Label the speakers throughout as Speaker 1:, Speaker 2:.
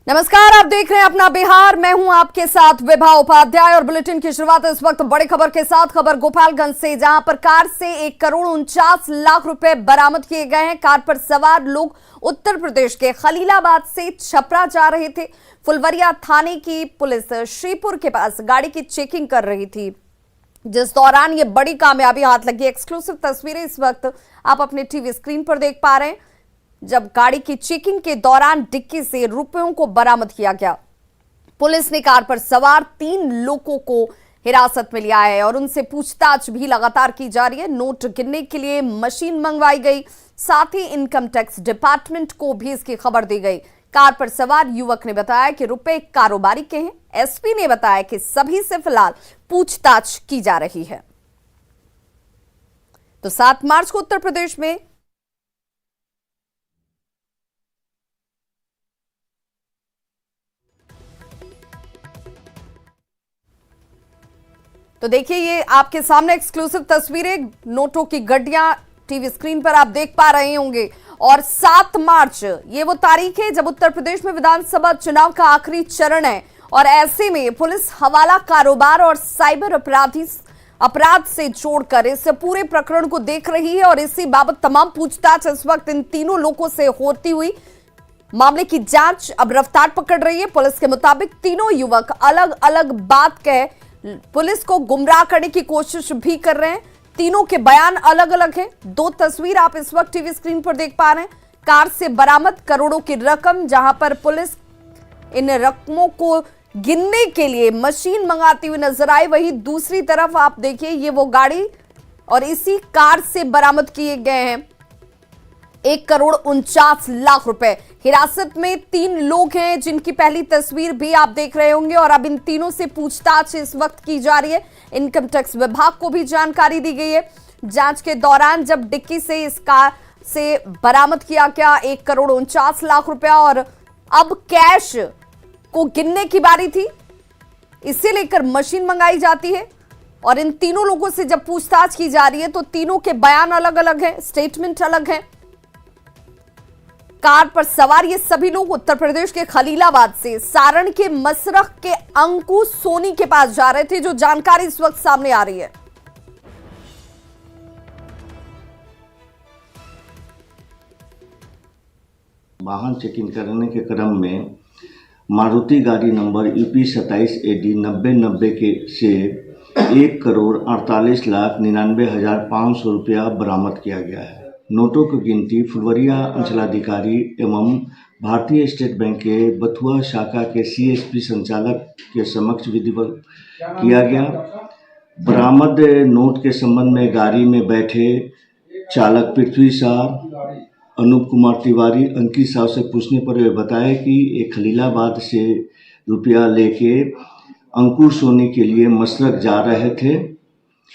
Speaker 1: नमस्कार, आप देख रहे हैं अपना बिहार। मैं हूं आपके साथ विभा उपाध्याय और बुलेटिन की शुरुआत इस वक्त बड़ी खबर के साथ। खबर गोपालगंज से, जहां पर कार से 1,49,00,000 रुपए बरामद किए गए हैं। कार पर सवार लोग उत्तर प्रदेश के खलीलाबाद से छपरा जा रहे थे। फुलवरिया थाने की पुलिस श्रीपुर के पास गाड़ी की चेकिंग कर रही थी, जिस दौरान ये बड़ी कामयाबी हाथ लगी। एक्सक्लूसिव तस्वीरें इस वक्त आप अपने टीवी स्क्रीन पर देख पा रहे हैं, जब गाड़ी की चेकिंग के दौरान डिक्की से रुपयों को बरामद किया गया। पुलिस ने कार पर सवार 3 लोगों को हिरासत में लिया है और उनसे पूछताछ भी लगातार की जा रही है। नोट गिनने के लिए मशीन मंगवाई गई, साथ ही इनकम टैक्स डिपार्टमेंट को भी इसकी खबर दी गई। कार पर सवार युवक ने बताया कि रुपए कारोबारी के हैं। एसपी ने बताया कि सभी से फिलहाल पूछताछ की जा रही है। तो 7 मार्च को उत्तर प्रदेश में तो देखिए, ये आपके सामने एक्सक्लूसिव तस्वीरें, नोटों की गड्डियां टीवी स्क्रीन पर आप देख पा रहे होंगे। और 7 मार्च ये वो तारीख है जब उत्तर प्रदेश में विधानसभा चुनाव का आखिरी चरण है, और ऐसे में पुलिस हवाला कारोबार और साइबर अपराध से जोड़कर इस पूरे प्रकरण को देख रही है। और इसी बाबत तमाम पूछताछ इस वक्त इन तीनों लोगों से होती हुई मामले की जांच अब रफ्तार पकड़ रही है। पुलिस के मुताबिक तीनों युवक अलग अलग बात कह पुलिस को गुमराह करने की कोशिश भी कर रहे हैं। तीनों के बयान अलग अलग हैं। 2 तस्वीर आप इस वक्त टीवी स्क्रीन पर देख पा रहे हैं। कार से बरामद करोड़ों की रकम, जहां पर पुलिस इन रकमों को गिनने के लिए मशीन मंगाती हुई नजर आई। वहीं दूसरी तरफ आप देखिए, ये वो गाड़ी और इसी कार से बरामद किए गए हैं 1,49,00,000 रुपए। हिरासत में 3 लोग हैं, जिनकी पहली तस्वीर भी आप देख रहे होंगे, और अब इन तीनों से पूछताछ इस वक्त की जा रही है। इनकम टैक्स विभाग को भी जानकारी दी गई है। जांच के दौरान जब डिक्की से इस कार से बरामद किया गया 1,49,00,000 रुपया, और अब कैश को गिनने की बारी थी, इसे लेकर मशीन मंगाई जाती है। और इन तीनों लोगों से जब पूछताछ की जा रही है तो तीनों के बयान अलग अलग हैं, स्टेटमेंट अलग है। कार पर सवार ये सभी लोग उत्तर प्रदेश के खलीलाबाद से सारण के मसरख के अंकुश सोनी के पास जा रहे थे, जो जानकारी इस वक्त सामने आ रही है।
Speaker 2: वाहन चेकिंग करने के क्रम में मारुति गाड़ी नंबर UP 27 AD 9090 के से 1,48,99,500 रुपया बरामद किया गया है। नोटों की गिनती फुलवरिया अंचलाधिकारी एवं भारतीय स्टेट बैंक के बथुआ शाखा के CSP संचालक के समक्ष विधिवत किया गया। बरामद नोट के संबंध में गाड़ी में बैठे चालक पृथ्वी शाह, अनूप कुमार तिवारी, अंकित साहु से पूछने पर वे बताया कि एक खलीलाबाद से रुपया लेके अंकुर सोने के लिए मसरख जा रहे थे।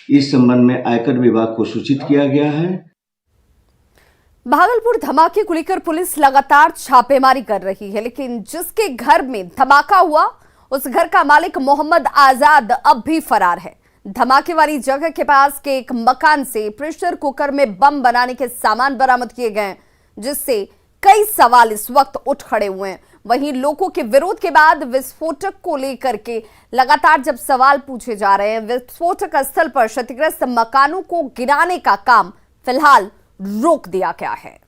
Speaker 2: इस संबंध में आयकर विभाग को सूचित किया गया है।
Speaker 1: भागलपुर धमाके को लेकर पुलिस लगातार छापेमारी कर रही है, लेकिन जिसके घर में धमाका हुआ उस घर का मालिक मोहम्मद आजाद अब भी फरार है। धमाके वाली जगह के पास के एक मकान से प्रेशर कुकर में बम बनाने के सामान बरामद किए गए, जिससे कई सवाल इस वक्त उठ खड़े हुए हैं। वहीं लोगों के विरोध के बाद विस्फोटक को लेकर के लगातार जब सवाल पूछे जा रहे हैं, विस्फोटक स्थल पर क्षतिग्रस्त मकानों को गिराने का काम फिलहाल रोक दिया गया है।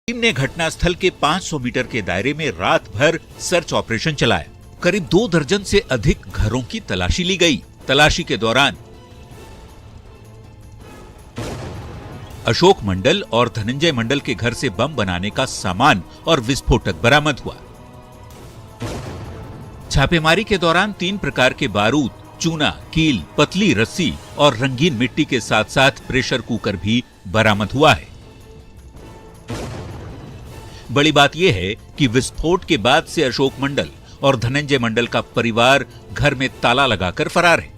Speaker 3: टीम ने घटनास्थल के 500 मीटर के दायरे में रात भर सर्च ऑपरेशन चलाया। करीब 2 दर्जन से अधिक घरों की तलाशी ली गई। तलाशी के दौरान अशोक मंडल और धनंजय मंडल के घर से बम बनाने का सामान और विस्फोटक बरामद हुआ। छापेमारी के दौरान 3 प्रकार के बारूद, चूना, कील, पतली रस्सी और रंगीन मिट्टी के साथ साथ प्रेशर कुकर भी बरामद हुआ है। बड़ी बात यह है कि विस्फोट के बाद से अशोक मंडल और धनंजय मंडल का परिवार घर में ताला लगाकर फरार है।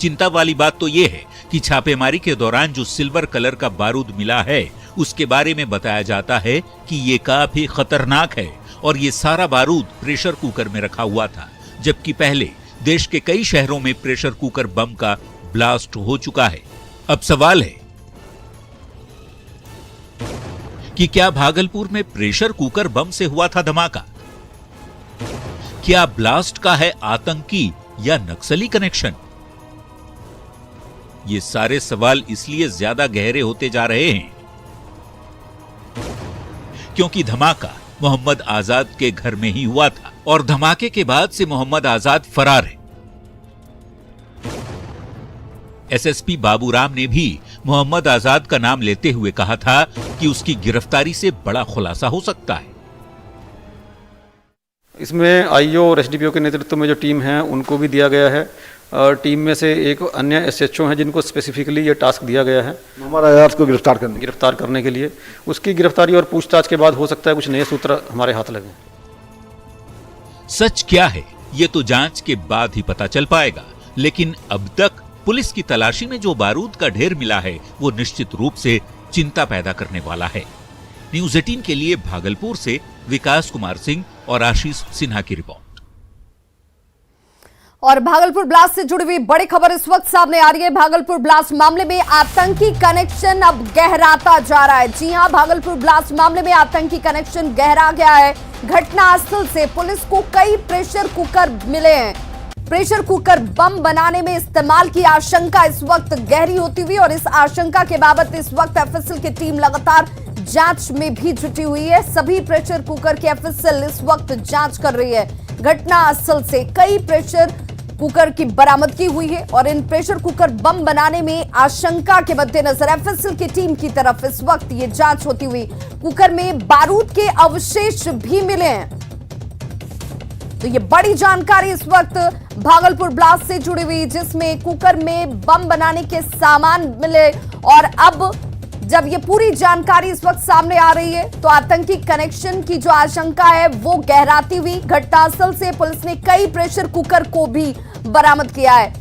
Speaker 3: चिंता वाली बात तो यह है कि छापेमारी के दौरान जो सिल्वर कलर का बारूद मिला है उसके बारे में बताया जाता है कि यह काफी खतरनाक है और ये सारा बारूद प्रेशर कुकर में रखा हुआ था, जबकि पहले देश के कई शहरों में प्रेशर कुकर बम का ब्लास्ट हो चुका है। अब सवाल है कि क्या भागलपुर में प्रेशर कुकर बम से हुआ था धमाका? क्या ब्लास्ट का है आतंकी या नक्सली कनेक्शन? ये सारे सवाल इसलिए ज्यादा गहरे होते जा रहे हैं क्योंकि धमाका मोहम्मद आजाद के घर में ही हुआ था और धमाके के बाद से मोहम्मद आजाद फरार है। एसएसपी बाबूराम ने भी मोहम्मद आजाद का नाम लेते हुए कहा था कि उसकी गिरफ्तारी से बड़ा खुलासा हो सकता है।
Speaker 4: इसमें आईओ और एसडीपीओ के नेतृत्व में जो टीम है उनको भी दिया गया है। टीम में से एक अन्य एसएचओ हैं जिनको स्पेसिफिकली ये टास्क दिया गया है
Speaker 5: मोहम्मद आजाद को गिरफ्तार करने
Speaker 4: के लिए। उसकी गिरफ्तारी और पूछताछ के बाद हो सकता है कुछ नए सूत्र हमारे हाथ लगे।
Speaker 3: सच क्या है ये तो जांच के बाद ही पता चल पाएगा, लेकिन अब तक पुलिस की तलाशी में जो बारूद का ढेर मिला है वो निश्चित रूप से चिंता पैदा करने वाला है। न्यूज़ 18 के लिए भागलपुर से विकास कुमार सिंह और आशीष सिन्हा की रिपोर्ट।
Speaker 1: और भागलपुर ब्लास्ट से जुड़ी हुई बड़ी खबर इस वक्त सामने आ रही है। भागलपुर ब्लास्ट मामले में आतंकी कनेक्शन अब गहराता जा रहा है। जी हां, भागलपुर ब्लास्ट मामले में आतंकी कनेक्शन गहरा गया है। घटनास्थल से पुलिस को कई प्रेशर कुकर मिले हैं। प्रेशर कुकर बम बनाने में इस्तेमाल की आशंका इस वक्त गहरी होती हुई और इस आशंका के बाबत इस वक्त एफएसएल की टीम लगातार जांच में भी जुटी हुई है। सभी प्रेशर कुकर की एफएसएल इस वक्त जांच कर रही है। घटनास्थल से कई प्रेशर कुकर की बरामदगी हुई है और इन प्रेशर कुकर बम बनाने में आशंका के मद्देनजर एफएसएल की टीम की तरफ इस वक्त ये जांच होती हुई कुकर में बारूद के अवशेष भी मिले हैं। तो ये बड़ी जानकारी इस वक्त भागलपुर ब्लास्ट से जुड़ी हुई, जिसमें कुकर में बम बनाने के सामान मिले और अब जब ये पूरी जानकारी इस वक्त सामने आ रही है तो आतंकी कनेक्शन की जो आशंका है वो गहराती हुई। घटनास्थल से पुलिस ने कई प्रेशर कुकर को भी बरामद किया है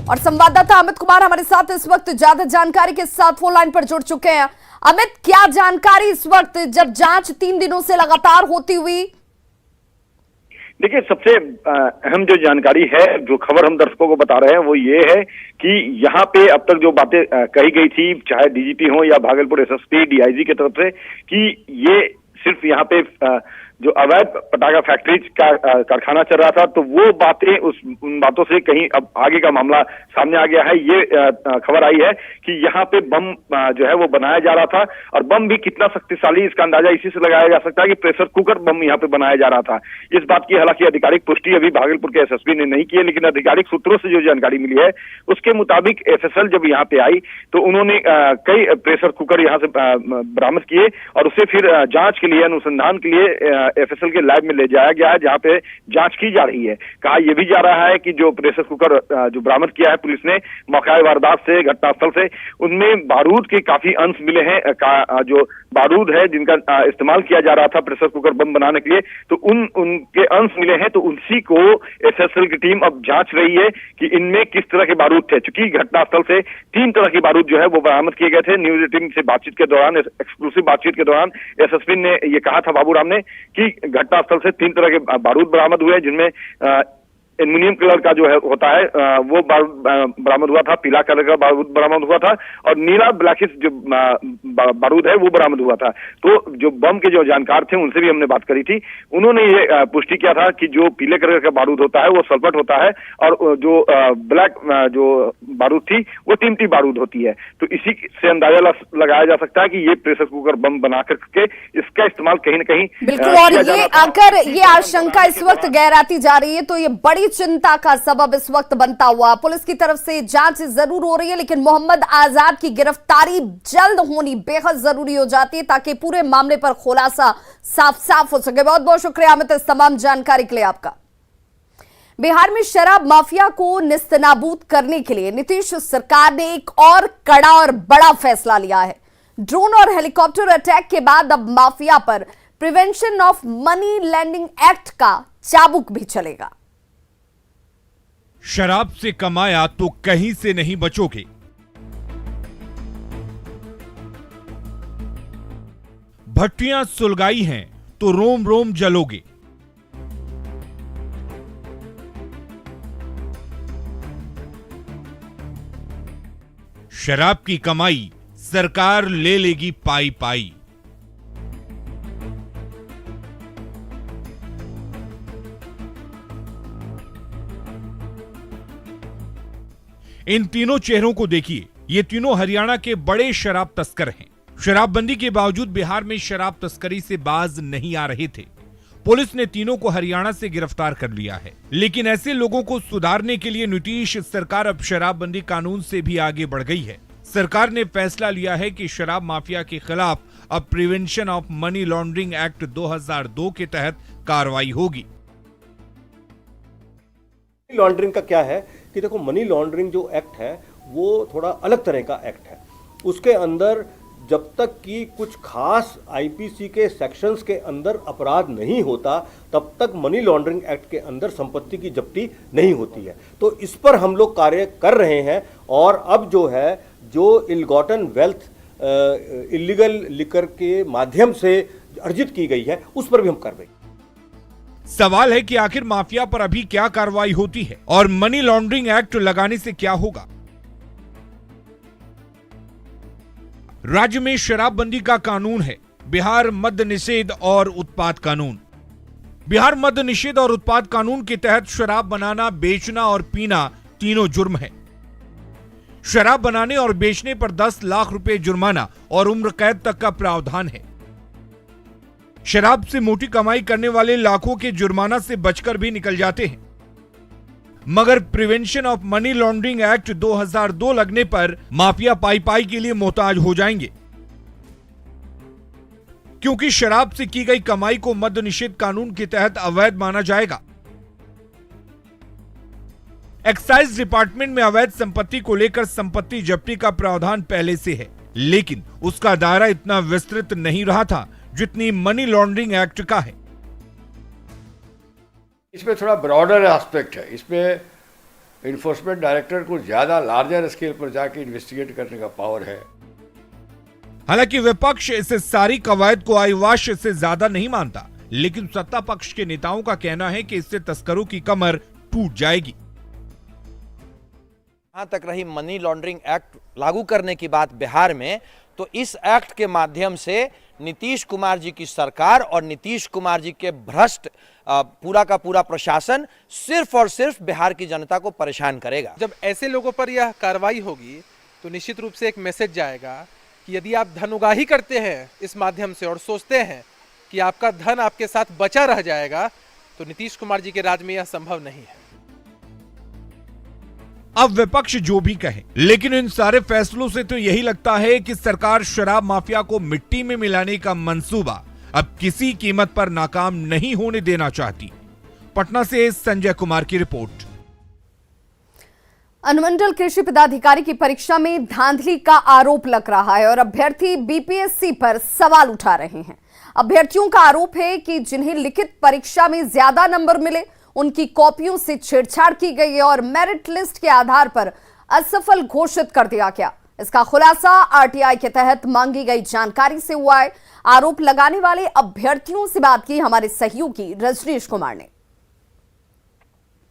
Speaker 1: और संवाददाता अमित कुमार हमारे साथ इस वक्त ज्यादा जानकारी के साथ फोन लाइन पर जुड़ चुके हैं। अमित, क्या जानकारी इस वक्त जब जांच 3 दिनों से लगातार होती हुई?
Speaker 6: देखिए, सबसे अहम जो जानकारी है, जो खबर हम दर्शकों को बता रहे हैं वो ये है कि यहाँ पे अब तक जो बातें कही गई थी, चाहे डीजीपी हो या भागलपुर एसएसपी डीआईजी की तरफ से, कि ये सिर्फ यहाँ पे जो अवैध पटाखा फैक्ट्री का कारखाना चल रहा था, तो वो बातें उन बातों से कहीं अब आगे का मामला सामने आ गया है। ये खबर आई है कि यहाँ पे बम जो है वो बनाया जा रहा था और बम भी कितना शक्तिशाली, इसका अंदाजा इसी से लगाया जा सकता है कि प्रेशर कुकर बम यहाँ पे बनाया जा रहा था। इस बात की हालांकि आधिकारिक पुष्टि अभी भागलपुर के एसएसपी ने नहीं की है, लेकिन आधिकारिक सूत्रों से जो जानकारी मिली है उसके मुताबिक एफएसएल जब यहाँ पे आई तो उन्होंने कई प्रेशर कुकर यहाँ से बरामद किए और उसे फिर जांच के लिए, अनुसंधान के लिए एफएसएल के लैब में ले जाया गया है, जहां पे जांच की जा रही है। कहा यह भी जा रहा है कि जो प्रेशर कुकर जो बरामद किया है पुलिस ने मौका वारदात से, घटनास्थल से, उनमें बारूद के काफी अंश मिले हैं। जो बारूद है जिनका इस्तेमाल किया जा रहा था प्रेशर कुकर बम बनाने के लिए, तो उनके अंश मिले हैं। तो उसी को एफएसएल की टीम अब जांच रही है कि इनमें किस तरह के बारूद थे। चूंकि घटनास्थल से 3 तरह के बारूद जो है वो बरामद किए गए थे। न्यूज़ 18 से बातचीत के दौरान, एक्सक्लूसिव बातचीत के दौरान एसएसपी ने ये कहा था, बाबूराम ने, कि घटनास्थल से 3 तरह के बारूद बरामद हुए, जिनमें एल्युमिनियम कलर का जो है होता है वो बारूद बरामद हुआ था, पीला कलर का बारूद बरामद हुआ था और नीला ब्लैकिश जो बारूद है वो बरामद हुआ था। तो जो बम के जो जानकार थे उनसे भी हमने बात करी थी, उन्होंने ये पुष्टि किया था कि जो पीले कलर का बारूद होता है वो सल्फेट होता है और जो ब्लैक जो बारूद थी वो टीमटी बारूद होती है। तो इसी से अंदाजा लगाया जा सकता है कि ये प्रेशर कुकर बम बना करके इसका इस्तेमाल कहीं ना कहीं
Speaker 1: बिल्कुल। और ये अगर ये आशंका इस वक्त गहराती जा रही है तो ये बड़ी चिंता का सबब इस वक्त बनता हुआ। पुलिस की तरफ से जांच जरूर हो रही है, लेकिन मोहम्मद आजाद की गिरफ्तारी जल्द होनी बेहद जरूरी हो जाती है ताकि पूरे मामले पर खुलासा साफ साफ हो सके। बहुत बहुत शुक्रिया अमित इस तमाम जानकारी के लिए आपका। बिहार में शराब माफिया को निस्तनाबूद करने के लिए नीतीश सरकार ने एक और कड़ा और बड़ा फैसला लिया है। ड्रोन और हेलीकॉप्टर अटैक के बाद अब माफिया पर prevention of money laundering act का चाबुक भी चलेगा।
Speaker 7: शराब से कमाया तो कहीं से नहीं बचोगे। भट्टियां सुलगाई हैं तो रोम रोम जलोगे। शराब की कमाई सरकार ले लेगी पाई पाई। इन तीनों चेहरों को देखिए, ये तीनों हरियाणा के बड़े शराब तस्कर हैं। शराबबंदी के बावजूद बिहार में शराब तस्करी से बाज नहीं आ रहे थे। पुलिस ने तीनों को हरियाणा से गिरफ्तार कर लिया है, लेकिन ऐसे लोगों को सुधारने के लिए नीतीश सरकार अब शराबबंदी कानून से भी आगे बढ़ गई है। सरकार ने फैसला लिया है कि शराब माफिया के खिलाफ अब prevention of money laundering act 2002 के तहत कार्रवाई होगी।
Speaker 5: लॉन्ड्रिंग का क्या है कि देखो, मनी लॉन्ड्रिंग जो एक्ट है वो थोड़ा अलग तरह का एक्ट है। उसके अंदर जब तक कि कुछ खास आईपीसी के सेक्शंस के अंदर अपराध नहीं होता तब तक मनी लॉन्ड्रिंग एक्ट के अंदर संपत्ति की जब्ती नहीं होती है। तो इस पर हम लोग कार्य कर रहे हैं और अब जो है जो इलगॉटन वेल्थ इलीगल लिकर के माध्यम से अर्जित की गई है उस पर भी हम कार्रवाई।
Speaker 7: सवाल है कि आखिर माफिया पर अभी क्या कार्रवाई होती है और मनी लॉन्ड्रिंग एक्ट लगाने से क्या होगा। राज्य में शराबबंदी का कानून है बिहार मद्य निषेध और उत्पाद कानून। बिहार मद्य निषेध और उत्पाद कानून के तहत शराब बनाना, बेचना और पीना तीनों जुर्म है। शराब बनाने और बेचने पर 10 लाख रुपए जुर्माना और उम्र कैद तक का प्रावधान है। शराब से मोटी कमाई करने वाले लाखों के जुर्माना से बचकर भी निकल जाते हैं, मगर prevention of money laundering act 2002 लगने पर माफिया पाई पाई के लिए मोहताज हो जाएंगे, क्योंकि शराब से की गई कमाई को मद्य निषेध कानून के तहत अवैध माना जाएगा। एक्साइज डिपार्टमेंट में अवैध संपत्ति को लेकर संपत्ति जब्ती का प्रावधान पहले से है, लेकिन उसका दायरा इतना विस्तृत नहीं रहा था जितनी मनी लॉन्ड्रिंग एक्ट का है।
Speaker 8: इसमें थोड़ा ब्रॉडर एस्पेक्ट है। इसमें इन्फोर्समेंट डायरेक्टर को ज्यादा लार्जर स्केल पर जाके इन्वेस्टिगेट करने का पावर है।
Speaker 7: हालांकि विपक्ष इस सारी कवायद को आईवाश से ज्यादा नहीं मानता, लेकिन सत्ता पक्ष के नेताओं का कहना है कि इससे तस्करों की कमर टूट जाएगी।
Speaker 9: जहां तक रही मनी लॉन्ड्रिंग एक्ट लागू करने की बात बिहार में, तो इस एक्ट के माध्यम से नीतीश कुमार जी की सरकार और नीतीश कुमार जी के भ्रष्ट पूरा का पूरा प्रशासन सिर्फ और सिर्फ बिहार की जनता को परेशान करेगा।
Speaker 10: जब ऐसे लोगों पर यह कार्रवाई होगी तो निश्चित रूप से एक मैसेज जाएगा कि यदि आप धन उगाही करते हैं इस माध्यम से और सोचते हैं कि आपका धन आपके साथ बचा रह जाएगा, तो नीतीश कुमार जी के राज में यह संभव नहीं है।
Speaker 7: अब विपक्ष जो भी कहे, लेकिन इन सारे फैसलों से तो यही लगता है कि सरकार शराब माफिया को मिट्टी में मिलाने का मंसूबा अब किसी कीमत पर नाकाम नहीं होने देना चाहती। पटना से संजय कुमार की रिपोर्ट।
Speaker 1: अनुमंडल कृषि पदाधिकारी की परीक्षा में धांधली का आरोप लग रहा है और अभ्यर्थी बीपीएससी पर सवाल उठा रहे हैं। अभ्यर्थियों का आरोप है कि जिन्हें लिखित परीक्षा में ज्यादा नंबर मिले उनकी कॉपियों से छेड़छाड़ की गई और मेरिट लिस्ट के आधार पर असफल घोषित कर दिया गया। इसका खुलासा आरटीआई के तहत मांगी गई जानकारी से हुआ है। आरोप लगाने वाले अभ्यर्थियों से बात की हमारे सहयोगी रजनीश कुमार ने।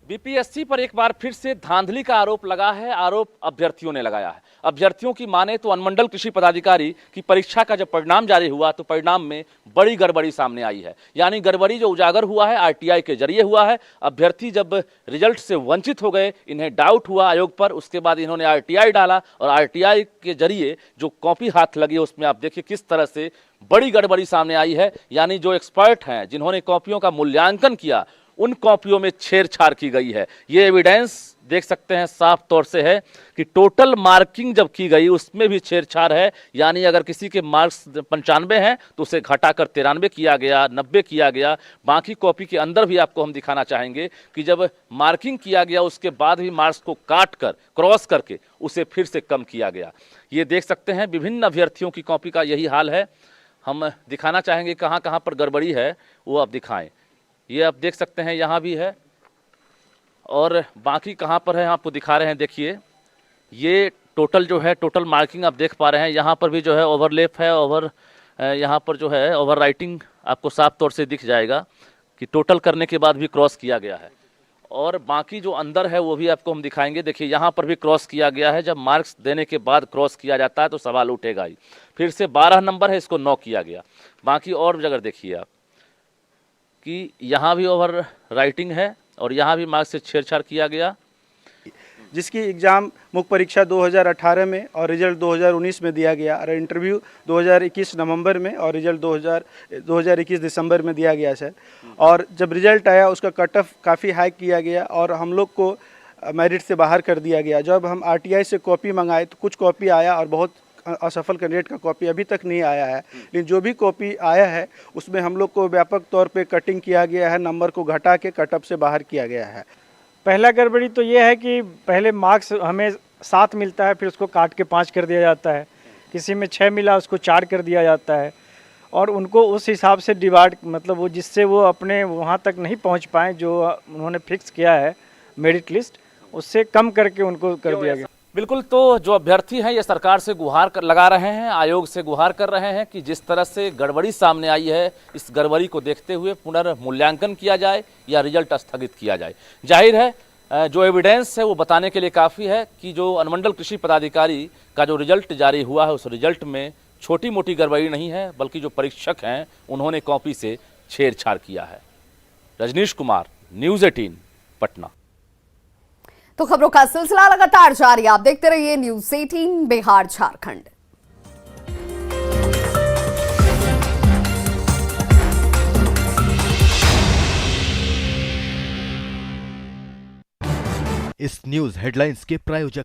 Speaker 11: बीपीएससी पर एक बार फिर से धांधली का आरोप लगा है। आरोप अभ्यर्थियों ने लगाया है। अभ्यर्थियों की माने तो अनुमंडल कृषि पदाधिकारी की परीक्षा का जब परिणाम जारी हुआ तो परिणाम में बड़ी गड़बड़ी सामने आई है। यानी गड़बड़ी जो उजागर हुआ है आरटीआई के जरिए हुआ है। अभ्यर्थी जब रिजल्ट से वंचित हो गए, इन्हें डाउट हुआ आयोग पर, उसके बाद इन्होंने आरटीआई डाला और आरटीआई के जरिए जो कॉपी हाथ लगी उसमें आप देखिए किस तरह से बड़ी गड़बड़ी सामने आई है। यानी जो एक्सपर्ट हैं जिन्होंने कॉपियों का मूल्यांकन किया उन कॉपियों में छेड़छाड़ की गई है। ये एविडेंस देख सकते हैं साफ तौर से है कि टोटल मार्किंग जब की गई उसमें भी छेड़छाड़ है। यानी अगर किसी के मार्क्स 95 हैं तो उसे घटाकर 93 किया गया, 90 किया गया। बाकी कॉपी के अंदर भी आपको हम दिखाना चाहेंगे कि जब मार्किंग किया गया उसके बाद भी मार्क्स को काट कर क्रॉस करके उसे फिर से कम किया गया। ये देख सकते हैं विभिन्न अभ्यर्थियों की कॉपी का यही हाल है। हम दिखाना चाहेंगे कहाँ कहाँ पर गड़बड़ी है वो आप दिखाएं। ये आप देख सकते हैं यहाँ भी है और बाकी कहाँ पर है आपको दिखा रहे हैं। देखिए ये टोटल जो है टोटल मार्किंग आप देख पा रहे हैं। यहाँ पर भी जो है ओवरलैप है, यहाँ पर जो है ओवर राइटिंग आपको साफ तौर से दिख जाएगा कि टोटल करने के बाद भी क्रॉस किया गया है। और बाकी जो अंदर है वो भी आपको हम दिखाएंगे। देखिए यहाँ पर भी क्रॉस किया गया है। जब मार्क्स देने के बाद क्रॉस किया जाता है तो सवाल उठेगा ही। फिर से 12 नंबर है, इसको 9 किया गया। बाकी और जगह देखिए आप कि यहाँ भी ओवर राइटिंग है और यहाँ भी मार्क्स से छेड़छाड़ किया गया।
Speaker 12: जिसकी एग्ज़ाम मुख्य परीक्षा 2018 में और रिजल्ट 2019 में दिया गया और इंटरव्यू 2021 नवंबर में और रिजल्ट 2021 दिसंबर में दिया गया सर। और जब रिजल्ट आया उसका कट ऑफ काफ़ी हाई किया गया और हम लोग को मेरिट से बाहर कर दिया गया। जब हम आरटीआई से कॉपी मंगाए तो कुछ कॉपी आया और बहुत असफल कैंडिडेट का कॉपी अभी तक नहीं आया है। लेकिन जो भी कॉपी आया है उसमें हम लोग को व्यापक तौर पे कटिंग किया गया है, नंबर को घटा के कटअप से बाहर किया गया है।
Speaker 13: पहला गड़बड़ी तो ये है कि पहले मार्क्स हमें 7 मिलता है, फिर उसको काट के 5 कर दिया जाता है। किसी में 6 मिला उसको 4 कर दिया जाता है और उनको उस हिसाब से डिवाइड, मतलब वो जिससे वो अपने वहाँ तक नहीं पहुँच पाए जो उन्होंने फिक्स किया है मेरिट लिस्ट, उससे कम करके उनको कर दिया गया।
Speaker 11: बिल्कुल, तो जो अभ्यर्थी हैं ये सरकार से गुहार लगा रहे हैं, आयोग से गुहार कर रहे हैं कि जिस तरह से गड़बड़ी सामने आई है इस गड़बड़ी को देखते हुए पुनर्मूल्यांकन किया जाए या रिजल्ट स्थगित किया जाए। जाहिर है जो एविडेंस है वो बताने के लिए काफ़ी है कि जो अनुमंडल कृषि पदाधिकारी का जो रिजल्ट जारी हुआ है उस रिजल्ट में छोटी मोटी गड़बड़ी नहीं है, बल्कि जो परीक्षक हैं उन्होंने कॉपी से छेड़छाड़ किया है। रजनीश कुमार, न्यूज़ 18 पटना।
Speaker 1: तो खबरों का सिलसिला लगातार जारी, आप देखते रहिए न्यूज़ 18 बिहार झारखंड।
Speaker 14: इस न्यूज हेडलाइंस के प्रायोजक